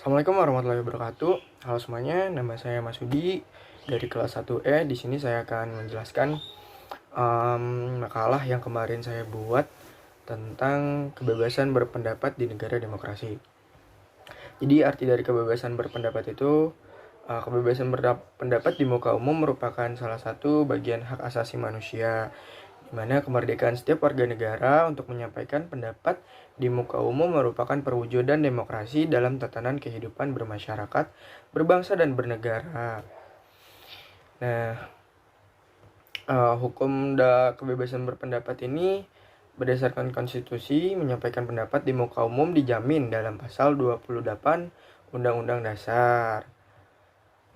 Assalamualaikum warahmatullahi wabarakatuh. Halo semuanya, nama saya Mas Hudi dari kelas 1E. Di sini saya akan menjelaskan makalah yang kemarin saya buat tentang kebebasan berpendapat di negara demokrasi. Jadi arti dari kebebasan berpendapat itu, kebebasan berpendapat di muka umum merupakan salah satu bagian hak asasi manusia, di mana kemerdekaan setiap warga negara untuk menyampaikan pendapat di muka umum merupakan perwujudan demokrasi dalam tatanan kehidupan bermasyarakat, berbangsa, dan bernegara. Nah, hukum kebebasan berpendapat ini berdasarkan konstitusi menyampaikan pendapat di muka umum dijamin dalam pasal 28 Undang-Undang Dasar.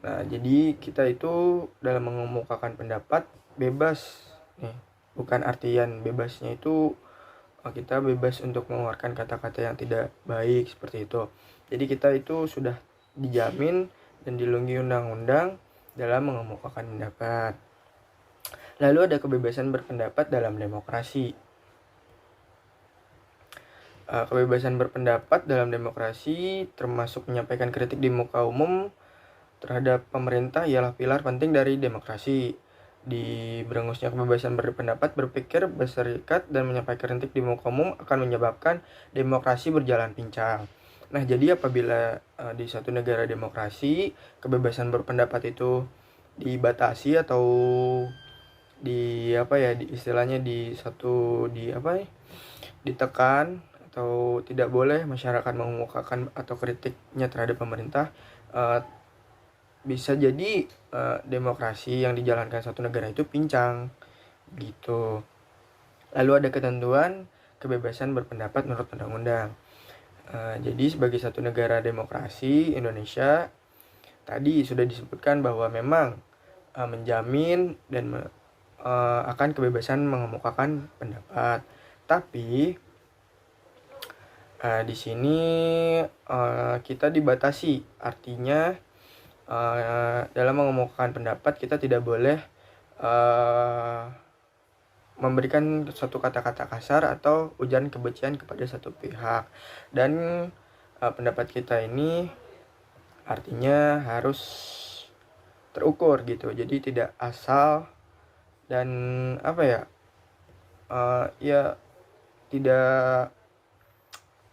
Nah, jadi kita itu dalam mengemukakan pendapat bebas nih. Bukan artian bebasnya itu kita bebas untuk mengeluarkan kata-kata yang tidak baik seperti itu. Jadi kita itu sudah dijamin dan dilindungi undang-undang dalam mengemukakan pendapat. Lalu ada kebebasan berpendapat dalam demokrasi. Kebebasan berpendapat dalam demokrasi termasuk menyampaikan kritik di muka umum terhadap pemerintah ialah pilar penting dari demokrasi. Di berengusnya kebebasan berpendapat, berpikir, berserikat, dan menyampaikan kritik di muka umum akan menyebabkan demokrasi berjalan pincang. Nah, jadi apabila di suatu negara demokrasi kebebasan berpendapat itu dibatasi atau istilahnya ditekan atau tidak boleh masyarakat mengemukakan atau kritiknya terhadap pemerintah, bisa jadi demokrasi yang dijalankan satu negara itu pincang gitu. Lalu ada ketentuan kebebasan berpendapat menurut undang-undang. Jadi sebagai satu negara demokrasi, Indonesia tadi sudah disebutkan bahwa memang menjamin dan akan kebebasan mengemukakan pendapat. Tapi di sini kita dibatasi, artinya dalam mengemukakan pendapat kita tidak boleh memberikan suatu kata-kata kasar atau ujaran kebencian kepada satu pihak. Dan pendapat kita ini artinya harus terukur gitu. Jadi tidak asal dan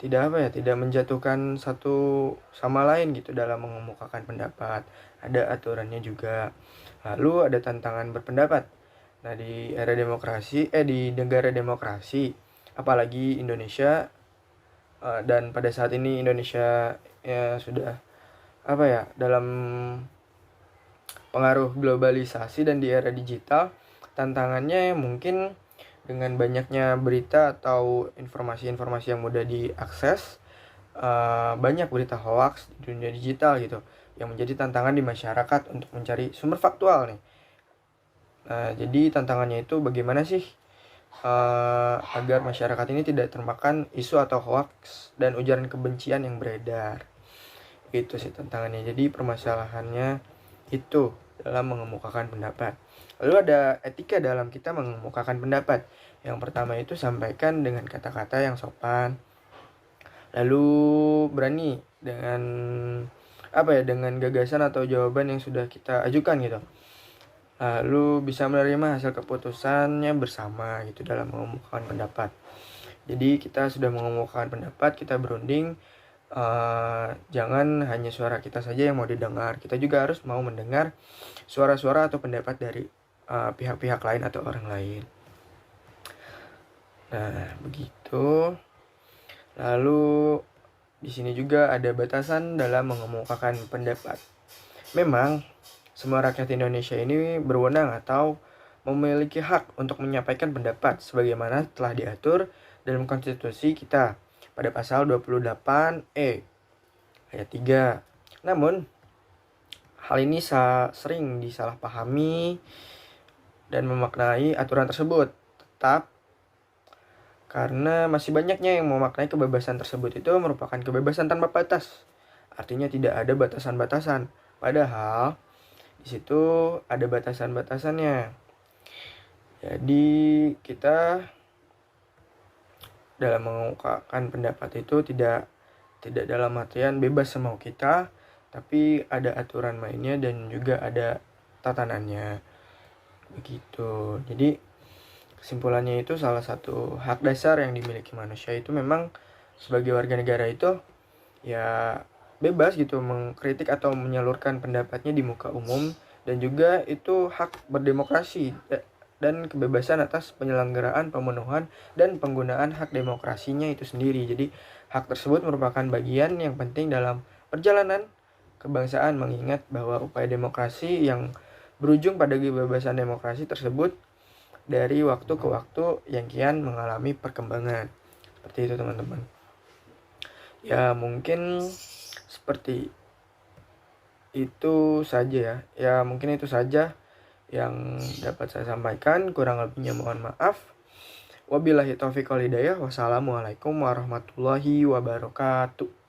tidak menjatuhkan satu sama lain gitu dalam mengemukakan pendapat. Ada aturannya juga. Lalu ada tantangan berpendapat. Nah, di negara demokrasi, apalagi Indonesia, dan pada saat ini Indonesia ya sudah dalam pengaruh globalisasi dan di era digital, tantangannya mungkin dengan banyaknya berita atau informasi-informasi yang mudah diakses, banyak berita hoax di dunia digital gitu, yang menjadi tantangan di masyarakat untuk mencari sumber faktual nih. Nah, jadi tantangannya itu bagaimana sih agar masyarakat ini tidak termakan isu atau hoax dan ujaran kebencian yang beredar. Itu sih tantangannya. Jadi permasalahannya itu dalam mengemukakan pendapat. Lalu ada etika dalam kita mengemukakan pendapat. Yang pertama itu sampaikan dengan kata-kata yang sopan. Lalu berani dengan gagasan atau jawaban yang sudah kita ajukan gitu. Lalu bisa menerima hasil keputusannya bersama gitu dalam mengemukakan pendapat. Jadi kita sudah mengemukakan pendapat, kita berunding, jangan hanya suara kita saja yang mau didengar. Kita juga harus mau mendengar suara-suara atau pendapat dari pihak-pihak lain atau orang lain. Nah, begitu. Lalu di sini juga ada batasan dalam mengemukakan pendapat. Memang semua rakyat Indonesia ini berwenang atau memiliki hak untuk menyampaikan pendapat sebagaimana telah diatur dalam konstitusi kita pada pasal 28E ayat 3. Namun hal ini sering disalahpahami dan memaknai aturan tersebut. Tetap karena masih banyaknya yang memaknai kebebasan tersebut itu merupakan kebebasan tanpa batas. Artinya tidak ada batasan-batasan. Padahal di situ ada batasan-batasannya. Jadi kita dalam mengungkapkan pendapat itu tidak Tidak dalam artian bebas semau kita, tapi ada aturan mainnya dan juga ada tatanannya. Begitu. Jadi kesimpulannya itu salah satu hak dasar yang dimiliki manusia itu memang sebagai warga negara itu ya bebas gitu mengkritik atau menyalurkan pendapatnya di muka umum, dan juga itu hak berdemokrasi dan kebebasan atas penyelenggaraan, pemenuhan, dan penggunaan hak demokrasinya itu sendiri. Jadi hak tersebut merupakan bagian yang penting dalam perjalanan kebangsaan, mengingat bahwa upaya demokrasi yang berujung pada kebebasan demokrasi tersebut dari waktu ke waktu yang kian mengalami perkembangan. Seperti itu teman-teman. Ya mungkin seperti itu saja ya. Ya mungkin itu saja yang dapat saya sampaikan. Kurang lebihnya mohon maaf. Wabillahi taufiq wal hidayah. Wassalamualaikum warahmatullahi wabarakatuh.